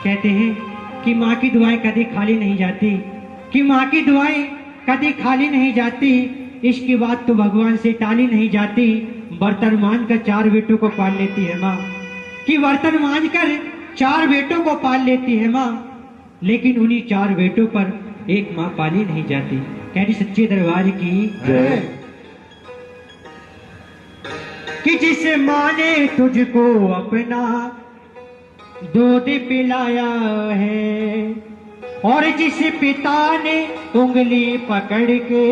कहते हैं कि माँ की दुआएं कभी खाली नहीं जाती, कि माँ की दुआएं कभी खाली नहीं जाती। इश्क की बात तो भगवान से टाली नहीं जाती। बर्तन मान कर 4 बेटों को पाल लेती है माँ, कि बर्तन मान कर 4 बेटों को पाल लेती है माँ, लेकिन उन्हीं 4 बेटों पर एक माँ पाली नहीं जाती। कहती सच्चे दरबार की जय। कि जिस माँ ने तुझको अपना दूध पिलाया है, और जिस पिता ने उंगली पकड़ के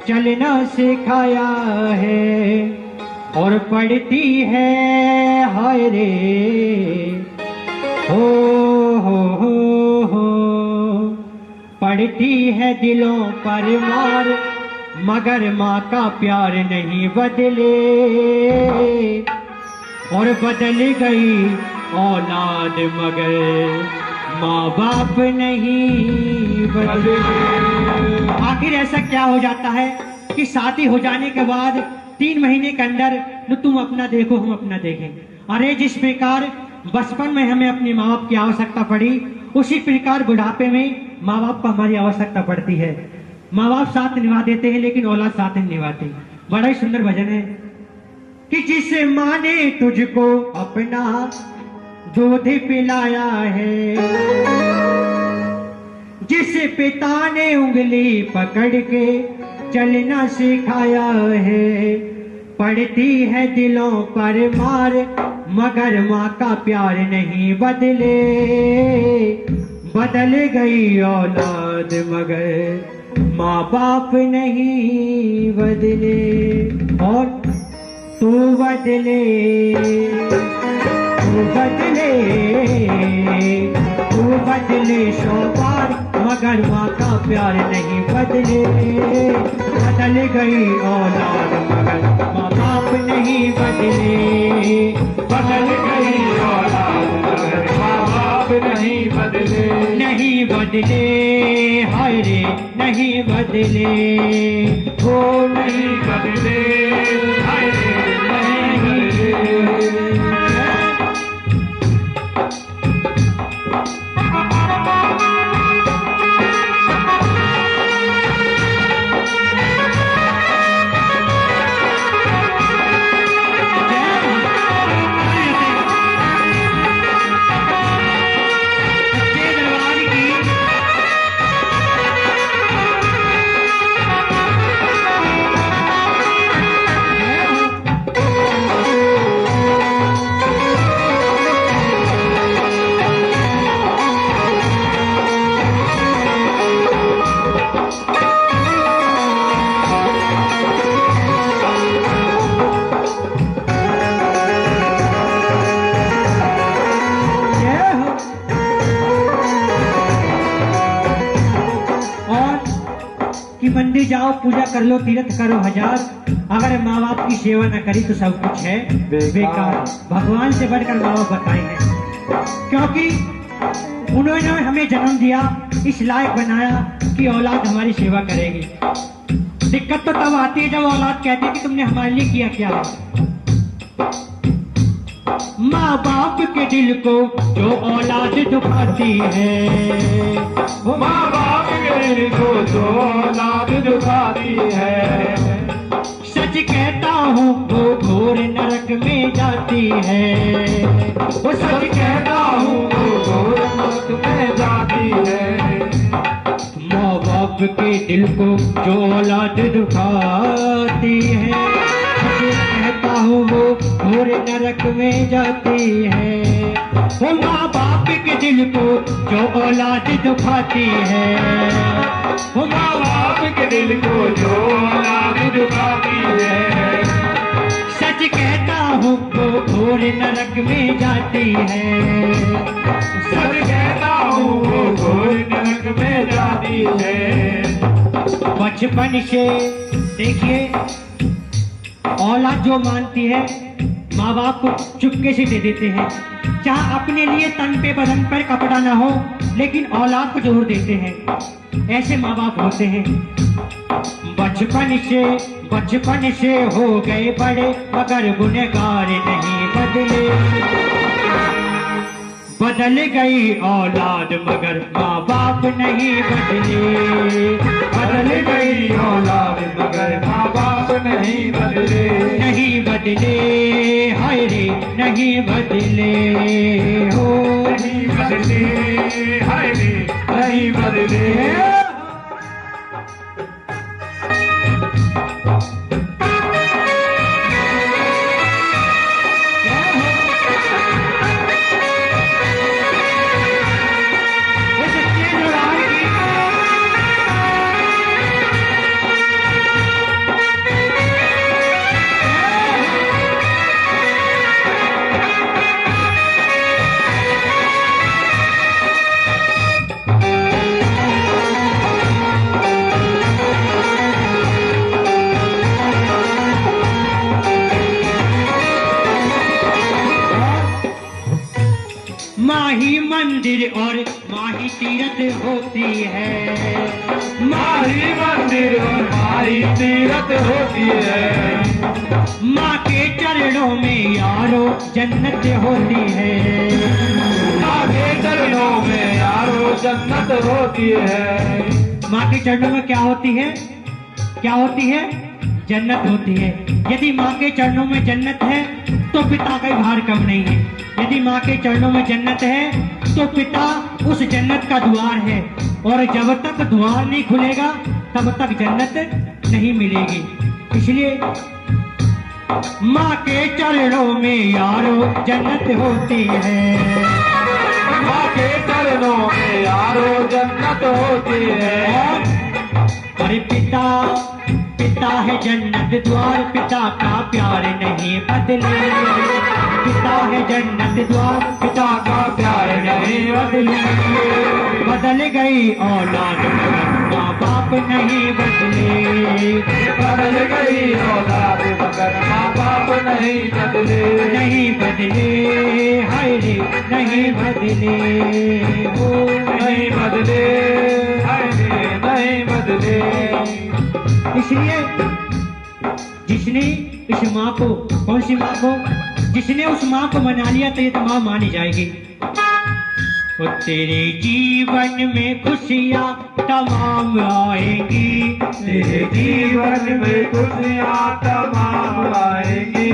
चलना सिखाया है, और पढ़ती है हाय रे हो, पढ़ती है दिलों पर मार, मगर माँ का प्यार नहीं बदले, और बदल गई औलाद मगर माँ बाप नहीं बदले। आखिर ऐसा क्या हो जाता है कि शादी हो जाने के बाद 3 महीने के अंदर न तुम अपना देखो हम अपना देखें। अरे जिस प्रकार बचपन में हमें अपने माँ बाप की आवश्यकता पड़ी, उसी प्रकार बुढ़ापे में माँ बाप को हमारी आवश्यकता पड़ती है। माँ बाप साथ निभा देते हैं लेकिन औलाद साथ नहीं निभाती। बड़ा ही सुंदर भजन है कि जिस माँ ने तुझको अपना दूध पिलाया है, जिस पिता ने उंगली पकड़ के चलना सिखाया है, पड़ती है दिलों पर मार, मगर माँ का प्यार नहीं बदले, बदल गई औलाद मगर माँ बाप नहीं बदले। और तू बदले, तू बदले, तू बदले 100 बार, मगर माँ का प्यार नहीं बदले, बदल गई औलाद मगर माँ बाप नहीं बदले, बदल गई औलाद मगर माँ बाप नहीं बदले, नहीं बदले हाय रे नहीं बदले, वो नहीं बदले हाय रे नहीं बदले। मंदिर जाओ, पूजा कर लो, तीर्थ करो 1000, अगर माँ बाप की सेवा न करी तो सब कुछ है बेकार। भगवान से बढ़कर माँ बाप बताए हैं, क्योंकि उन्होंने हमें जन्म दिया, इस लायक बनाया कि औलाद हमारी सेवा करेगी। दिक्कत तो तब आती है जब औलाद कहती है कि तुमने हमारे लिए किया क्या है। माँ बाप के दिल को जो औलाद दुखाती है, माँ बाप के दिल को जो औलाद दुखाती है, सच कहता हूँ वो घोर नरक में जाती है, वो सच कहता हूँ वो घोर नरक में जाती है। माँ बाप के दिल को जो औलाद दुखाती है, कहता हूँ वो घोर नरक में जाती है। वो माँ बाप के दिल को जो औलाद दुखाती है, वो माँ बाप के दिल को जो औलाद दुखाती है, सच कहता हूँ वो घोर नरक में जाती है, सच कहता हूँ वो घोर नरक में जाती है। बचपन से देखिए औलाद जो मानती है माँ बाप को चुपके से दे देते हैं, चाहे अपने लिए तन पे बदन पर कपड़ा ना हो लेकिन औलाद को जरूर देते हैं। ऐसे माँ बाप होते हैं। बचपन से हो गए बड़े मगर गुनहगार नहीं बदले, बदल गई औलाद मगर माँ बाप नहीं बदले। बदल गई औलाद मगर माँ बाप नहीं बदले। नहीं बदले, हाय रे नहीं बदले हो। नहीं बदले, हाय रे नहीं बदले। माही मंदिर और माही तीरथ होती है। माही मंदिर और माही तीरथ होती है। माँ के चरणों में यारो जन्नत होती है। माँ के चरणों में यारो जन्नत होती है। माँ के चरणों में क्या होती है? क्या होती है? जन्नत होती है। यदि माँ के चरणों में जन्नत है तो पिता का भार कम नहीं है। यदि माँ के चरणों में जन्नत है तो पिता उस जन्नत का द्वार है, और जब तक द्वार नहीं खुलेगा तब तक जन्नत नहीं मिलेगी। इसलिए माँ के चरणों में यारो जन्नत होती है। माँ के चरणों में यारो जन्नत होती है। अरे पिता पिता है जन्नत द्वार, पिता का प्यार नहीं बदले। पिता है जन्नत द्वार, पिता का प्यार नहीं बदले। बदल गई औलाद माँ बाप नहीं बदले। बदल गई औलाद मगर माँ बाप नहीं बदले। नहीं बदले, हाय रे नहीं बदले हो। नहीं बदले, हाय रे नहीं बदले। इसलिए जिसने इस माँ को, कौन सी माँ को, जिसने उस माँ को मना लिया तो ये तो माँ मानी जाएगी। वो तेरे जीवन में खुशियाँ तमाम आएंगी। तेरे जीवन में खुशियाँ तमाम आएंगी।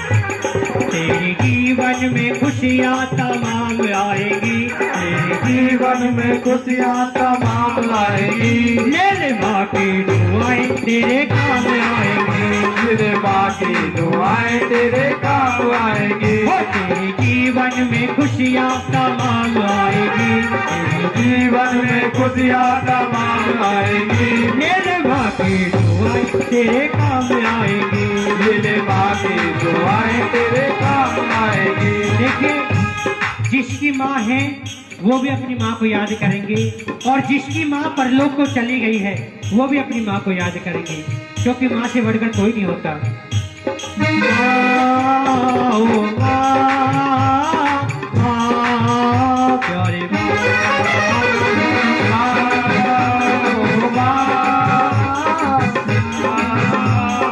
तेरे जीवन में खुशियाँ तमाम आएगी। तेरे जीवन में खुशियाँ तमाम लाएगी। मेरे माँ की दुआएं तेरे काम आएंगे। मेरे माँ की दुआएं तेरे काम आएगी। वो तेरे जीवन में खुशियाँ तमाम आएगी। तेरे जीवन में खुशियाँ तमाम आएगी। मेरे माँ की दुआएं तेरे काम आएगी। मेरे माँ की दुआएं तेरे काम आएगी। देखिए, जिसकी माँ है वो भी अपनी माँ को याद करेंगे, और जिसकी माँ परलोक को चली गई है वो भी अपनी माँ को याद करेंगे, क्योंकि माँ से बढ़कर कोई नहीं होता। माँ, ओ माँ, माँ, प्यारी माँ, ओ माँ,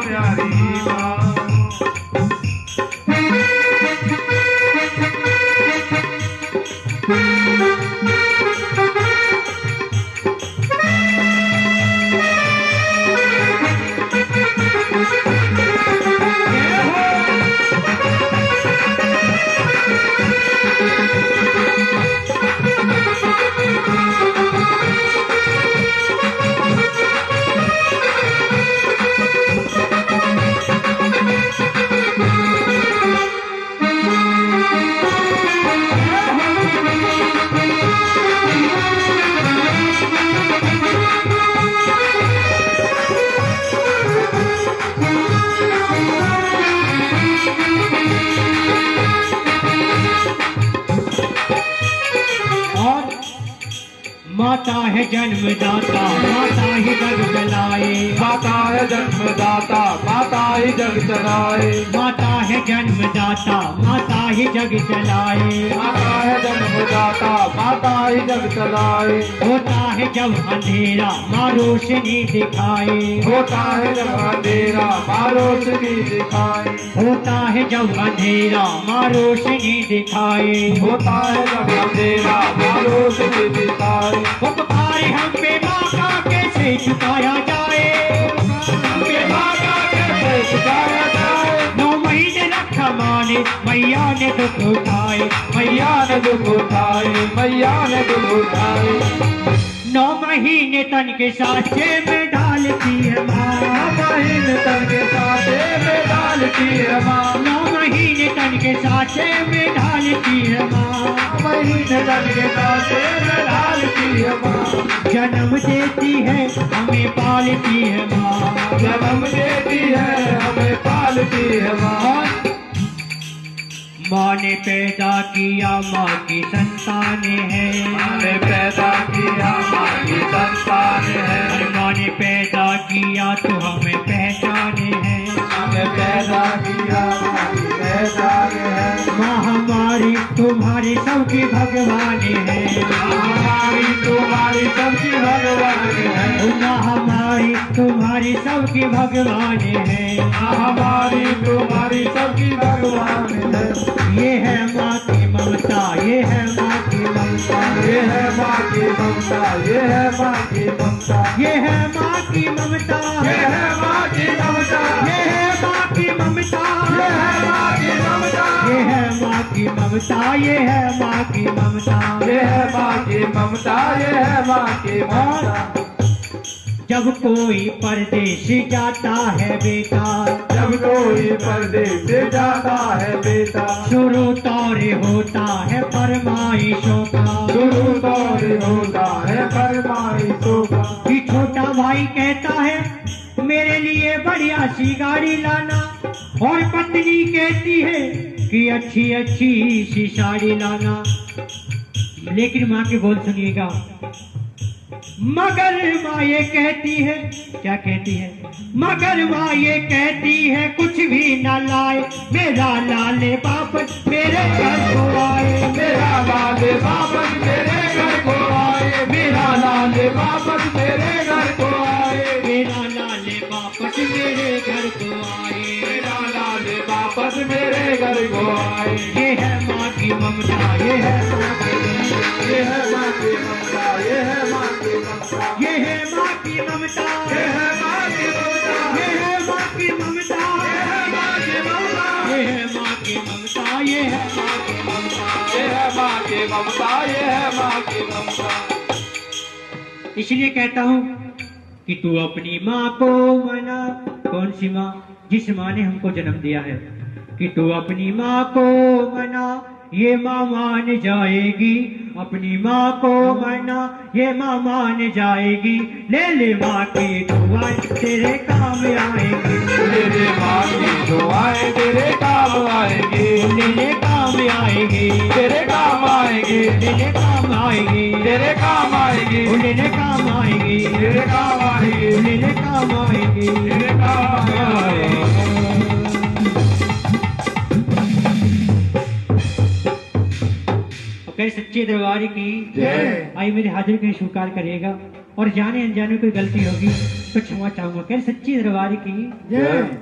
प्यारी माँ। माता है जन्मदाता, माता ही जग चलाए। माता है जन्मदाता, माता ही जग चलाए। माता है जन्मदाता, माता ही जग चलाए। माता है जन्मदाता, माता ही जग चलाए। होता है जब अंधेरा माँ रोशनी दिखाए। होता है जब अंधेरा माँ रोशनी दिखाए। होता है जब अंधेरा माँ रोशनी दिखाए। होता है जब अंधेरा माँ रोशनी दिखाए। वो पुकारे हम पे माँ का कैसे चुकाया जाए। माँ का कैसे चुकाया जाए। 9 महीने रखा माँ ने, मैया ने दुख उठाए। मैया ने दुख उठाए, मैया ने दुख उठाए। 9 महीने तन के साचे में डालती है माँ। 9 महीने तन के साथे में डालती है माँ। 9 महीने तन के साचे में डालती है माँ। 9 महीने तन के साथे में डालती है माँ। जन्म देती है हमें पालती है माँ। जन्म देती है हमें पालती है माँ। माँ ने पैदा किया माँ की संतान है। माँ ने पैदा किया माँ की संतान है। अरे माँ ने पैदा किया तो हमें पहचाने है। माँ ने पैदा किया माँ की पहचान है। माँ हमारी तुम्हारी सबकी भगवान है। माँ हमारी तुम्हारी सबकी भगवान है। माँ हमारी तुम्हारी सबकी भगवान है। माँ हमारी तुम्हारी सबकी भगवान है। ये है माँ की ममता, ये है माँ की ममता। ये है माँ की ममता, ये है माँ की ममता। ये है माँ की ममता, ये है माँ की ममता। ये है माँ की ममता। ये है माँ की ममता। ये है माँ की ममता, ये है माँ की ममता। ये है माँ की ममता, ये है माँ की ममता। जब कोई परदेश जाता है बेटा, जब कोई परदेश जाता है बेटा, शुरू तौर होता है फरमाइशों का। शुरू दौर होता है फरमाइशों का। कि छोटा भाई कहता है मेरे लिए बढ़िया सी गाड़ी लाना, और पत्नी कहती है कि अच्छी अच्छी सी साड़ी लाना। लेकिन माँ के बोल सुनिएगा, मगर माँ ये कहती है, क्या कहती है? मगर माँ ये कहती है कुछ भी न लाए, मेरा लाले वापस मेरे घर को आए। मेरा लाल वापस मेरे घर को आए। मेरा लाल वापस मेरे घर को आए। मेरा लाले वापस मेरे घर को आए। मेरा लाल वापस मेरे घर को आए। ये है माँ की ममता, ये है माँ की ममता। ये है माँ की ममता, ये है माँ की ममता। ये है माँ की ममता, ये है माँ की ममता। ये है माँ की ममता। ये है माँ की ममता। ये है माँ की ममता, ये है माँ की ममता। ये है माँ की ममता, ये है माँ की ममता। इसलिए कहता हूँ कि तू अपनी माँ को मना। कौन सी माँ? जिस माँ ने हमको जन्म दिया है। कि तू अपनी माँ को मना, ये माँ मान जाएगी। अपनी माँ को मना, ये माँ मान जाएगी। ले ले माँ की दुआएं तेरे काम आएगी। तेरे माँ की दुआएं तेरे काम आएगी। ले ले काम आएगी, तेरे काम आएगी। ले ले काम आएगी, तेरे काम आएगी। ले ले काम आएगी, तेरे काम आएगी। ले ले काम आएगी। तेरे काम आएगी। कह सच्चे दरबार की जय। आई मेरे हाजिर को स्वीकार करिएगा, और जाने अनजाने कोई गलती होगी तो क्षमा चाहूंगा। कह सच्चे दरबार की जय।